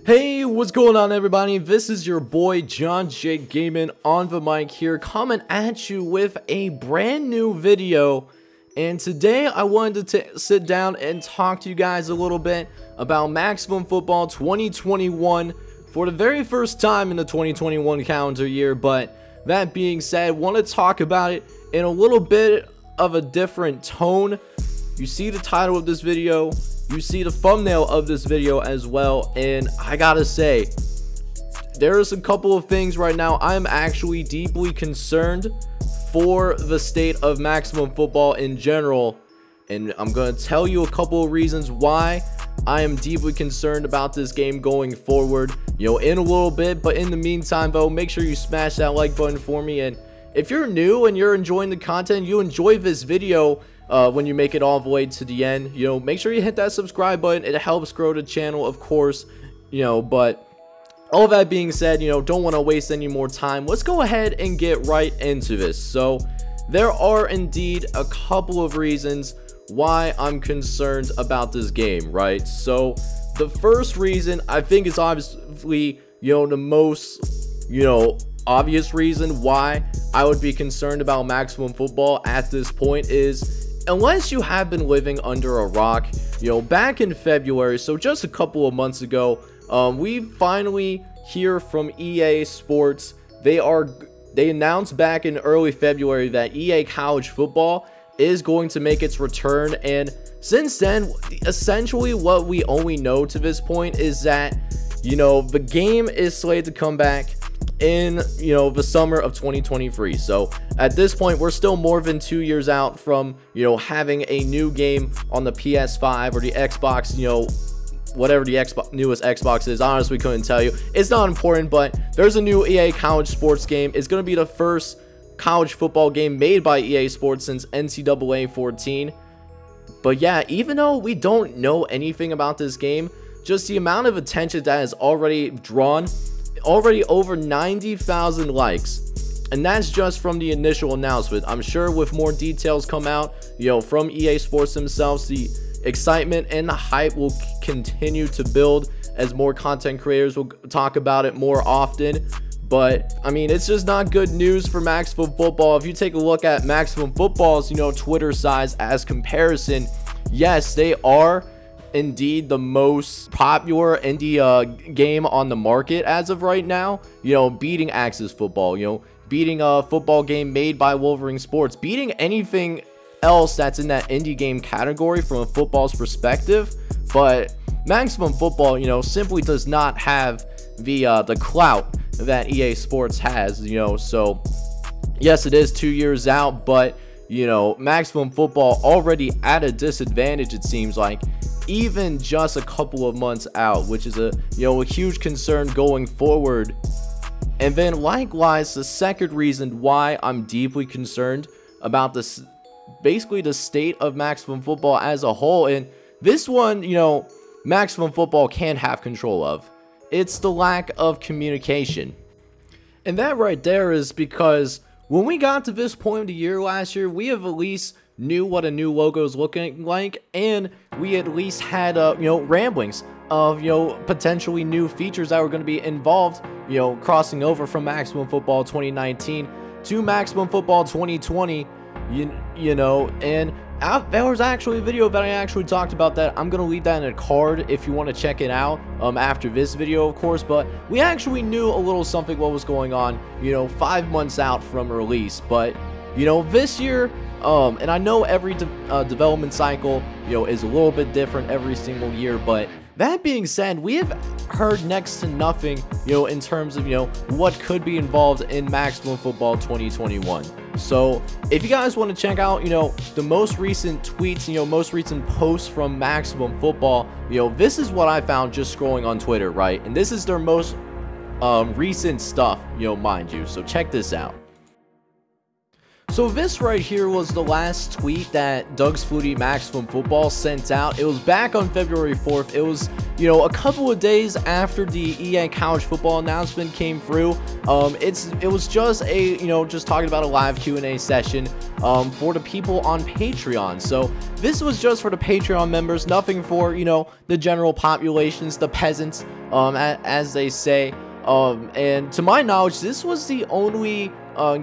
Hey, what's going on, everybody? This is your boy John J Gaming on the mic here, coming at you with a brand new video. And today I wanted to sit down and talk to you guys a little bit about Maximum Football 2021 for the very first time in the 2021 calendar year. But that being said, want to talk about it in a little bit of a different tone. You see the title of this video, you see the thumbnail of this video as well, and I gotta say, there's a couple of things right now I'm actually deeply concerned for the state of Maximum Football in general, and I'm gonna tell you a couple of reasons why I am deeply concerned about this game going forward, in a little bit. But in the meantime though, make sure you smash that like button for me, and if you're new and you're enjoying the content, you enjoy this video, when you make it all the way to the end, make sure you hit that subscribe button. It helps grow the channel, of course, but all that being said, don't want to waste any more time. Let's go ahead and get right into this. So there are indeed a couple of reasons why I'm concerned about this game, right? So the first reason, I think, is obviously, the most, obvious reason why I would be concerned about Maximum Football at this point is, unless you have been living under a rock, back in February, so just a couple of months ago, we finally hear from EA Sports. They announced back in early February that EA College Football is going to make its return, and since then, essentially what we only know to this point is that, the game is slated to come back in the summer of 2023. So at this point, we're still more than 2 years out from having a new game on the PS5 or the Xbox, whatever the newest Xbox is. Honestly, couldn't tell you. It's not important, but there's a new EA College Sports game. It's going to be the first college football game made by EA Sports since NCAA 14. But yeah, even though we don't know anything about this game, just the amount of attention that has already drawn, already over 90,000 likes, and that's just from the initial announcement. I'm sure with more details come out, from EA Sports themselves, the excitement and the hype will continue to build as more content creators will talk about it more often. But I mean, it's just not good news for Maximum Football. If you take a look at Maximum Football's Twitter size as comparison, yes, they are indeed the most popular indie game on the market as of right now, beating Axis Football, beating a football game made by Wolverine Sports, beating anything else that's in that indie game category from a football's perspective. But Maximum Football, simply does not have the clout that EA Sports has, so yes, it is 2 years out, but Maximum Football already at a disadvantage, it seems like, even just a couple of months out, which is a huge concern going forward. And then likewise, the second reason why I'm deeply concerned about this, basically the state of Maximum Football as a whole, and this one, Maximum Football can't have control of, it's the lack of communication. And that right there is because when we got to this point of the year last year, we have at least knew what a new logo is looking like, and we at least had ramblings of potentially new features that were going to be involved, crossing over from Maximum Football 2019 to Maximum Football 2020, and there was actually a video that I actually talked about that. I'm going to leave that in a card if you want to check it out after this video, of course. But we actually knew a little something what was going on, 5 months out from release. But this year, and I know every development cycle is a little bit different every single year, but that being said, we have heard next to nothing in terms of what could be involved in Maximum Football 2021. So if you guys want to check out the most recent tweets, most recent posts from Maximum Football, this is what I found just scrolling on Twitter, right? And this is their most recent stuff, mind you. So check this out. So this right here was the last tweet that Doug's Flutie Maximum Football sent out. It was back on February 4th. It was, you know, a couple of days after the EA College Football announcement came through. It was just a, you know, just talking about a live Q&A session for the people on Patreon. So this was just for the Patreon members, nothing for, you know, the general populations, the peasants, as they say. And to my knowledge, this was the only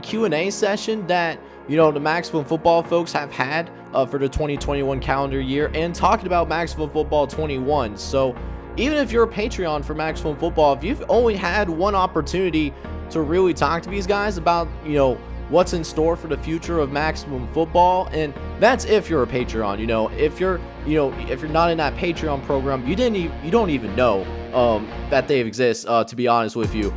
Q&A session that, you know, the Maximum Football folks have had for the 2021 calendar year, and talking about Maximum Football 21. So even if you're a Patreon for Maximum Football, if you've only had one opportunity to really talk to these guys about, you know, what's in store for the future of Maximum Football, and that's if you're a Patreon. You know, if you're not in that Patreon program, you don't even know that they exist, to be honest with you,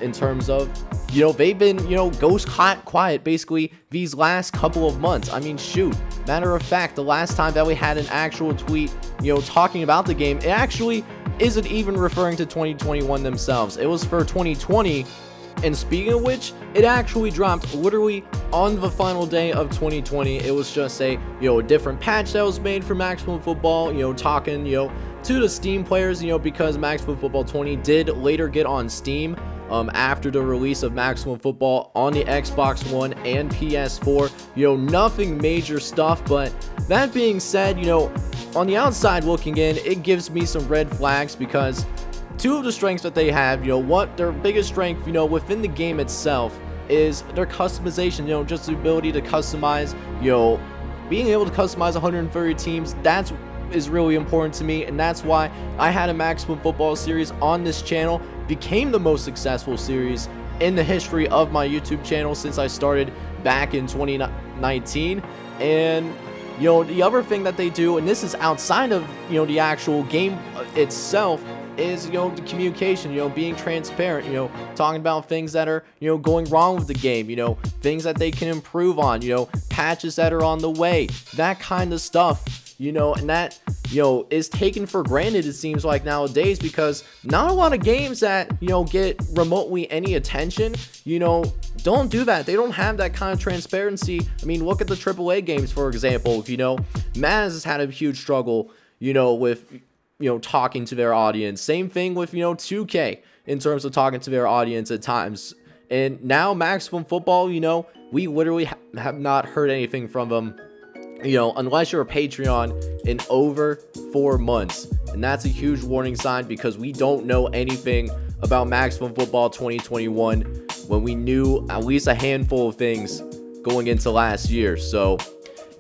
in terms of, you know, they've been, you know, ghost quiet basically these last couple of months. I mean, shoot, matter of fact, the last time that we had an actual tweet, you know, talking about the game, it actually isn't even referring to 2021 themselves. It was for 2020. And speaking of which, it actually dropped literally on the final day of 2020. It was just a, you know, a different patch that was made for Maximum Football, you know, talking, you know, to the Steam players, you know, because Maximum Football 20 did later get on Steam after the release of Maximum Football on the Xbox One and PS4. You know, nothing major stuff, but that being said, you know, on the outside looking in, it gives me some red flags, because two of the strengths that they have, you know, what their biggest strength, you know, within the game itself is their customization, you know, just the ability to customize, you know, being able to customize 130 teams. That's is really important to me, and that's why I had a Maximum Football series on this channel. Became the most successful series in the history of my YouTube channel since I started back in 2019. And, you know, the other thing that they do, and this is outside of, you know, the actual game itself, is, you know, the communication, you know, being transparent, you know, talking about things that are, you know, going wrong with the game, you know, things that they can improve on, you know, patches that are on the way, that kind of stuff, you know. And that, you know, is taken for granted, it seems like, nowadays, because not a lot of games that, you know, get remotely any attention, you know, don't do that. They don't have that kind of transparency. I mean, look at the AAA games, for example. You know, Maz has had a huge struggle, you know, with, you know, talking to their audience. Same thing with, you know, 2K in terms of talking to their audience at times. And now Maximum Football, you know, we literally have not heard anything from them, you know, unless you're a Patreon, in over 4 months. And that's a huge warning sign, because we don't know anything about Maximum Football 2021 when we knew at least a handful of things going into last year. So,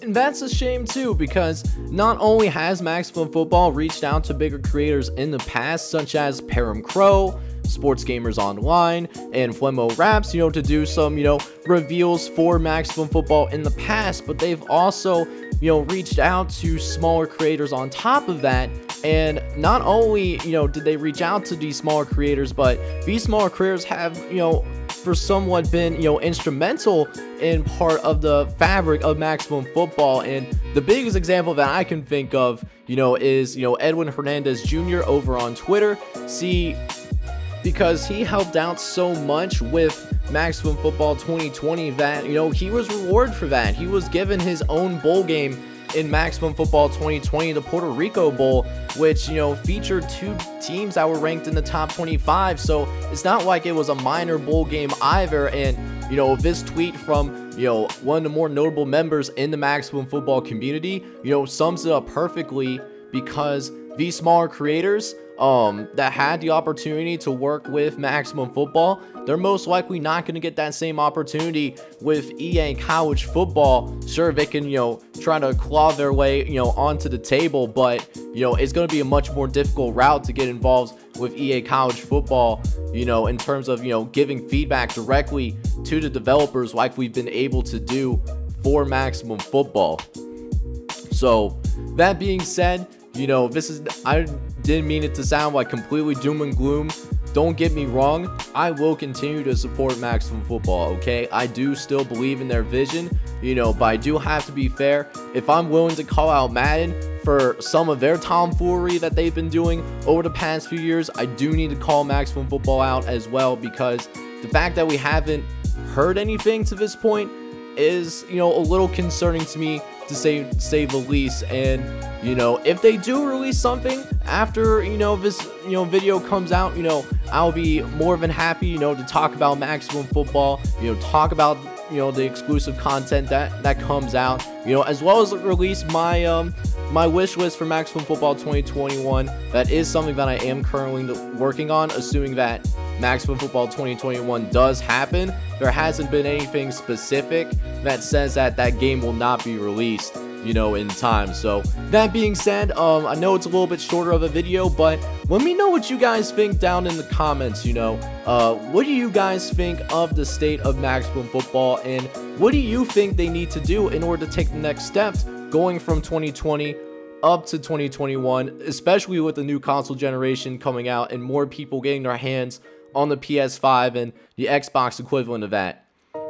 and that's a shame too, because not only has Maximum Football reached out to bigger creators in the past, such as Param Crow, Sports Gamers Online, and Flemmo Raps, you know, to do some, you know, reveals for Maximum Football in the past, but they've also, you know, reached out to smaller creators on top of that. And not only, you know, did they reach out to these smaller creators, but these smaller creators have, you know, for somewhat been, you know, instrumental in part of the fabric of Maximum Football. And the biggest example that I can think of, you know, is, you know, Edwin Hernandez Jr. over on Twitter. See, because he helped out so much with Maximum Football 2020 that, you know, he was rewarded for that. He was given his own bowl game in Maximum Football 2020, the Puerto Rico Bowl, which, you know, featured 2 teams that were ranked in the top 25. So it's not like it was a minor bowl game either. And, you know, this tweet from, you know, one of the more notable members in the Maximum Football community, you know, sums it up perfectly, because these smaller creators that had the opportunity to work with Maximum Football, they're most likely not going to get that same opportunity with EA College Football. Sure, they can, you know, try to claw their way, you know, onto the table, but, you know, it's going to be a much more difficult route to get involved with EA College Football, you know, in terms of, you know, giving feedback directly to the developers like we've been able to do for Maximum Football. So that being said, you know, I didn't mean it to sound like completely doom and gloom. Don't get me wrong, I will continue to support Maximum Football, okay? I do still believe in their vision, you know, but I do have to be fair. If I'm willing to call out Madden for some of their tomfoolery that they've been doing over the past few years, I do need to call Maximum Football out as well, because the fact that we haven't heard anything to this point, is, you know, a little concerning to me, to say the least. And you know, if they do release something after, you know, this, you know, video comes out, you know, I'll be more than happy, you know, to talk about Maximum Football, you know, talk about, you know, the exclusive content that comes out, you know, as well as release my my wish list for Maximum Football 2021. That is something that I am currently working on, assuming that Maximum Football 2021 does happen. There hasn't been anything specific that says that that game will not be released, you know, in time. So that being said, I know it's a little bit shorter of a video, but let me know what you guys think down in the comments. You know, what do you guys think of the state of Maximum Football, and what do you think they need to do in order to take the next steps going from 2020 up to 2021, especially with the new console generation coming out and more people getting their hands on the PS5 and the Xbox equivalent of that.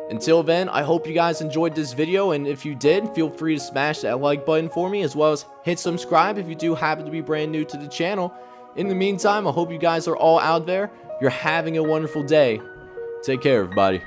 Until then, I hope you guys enjoyed this video, and if you did, feel free to smash that like button for me, as well as hit subscribe if you do happen to be brand new to the channel. In the meantime, I hope you guys are all out there. You're having a wonderful day. Take care, everybody.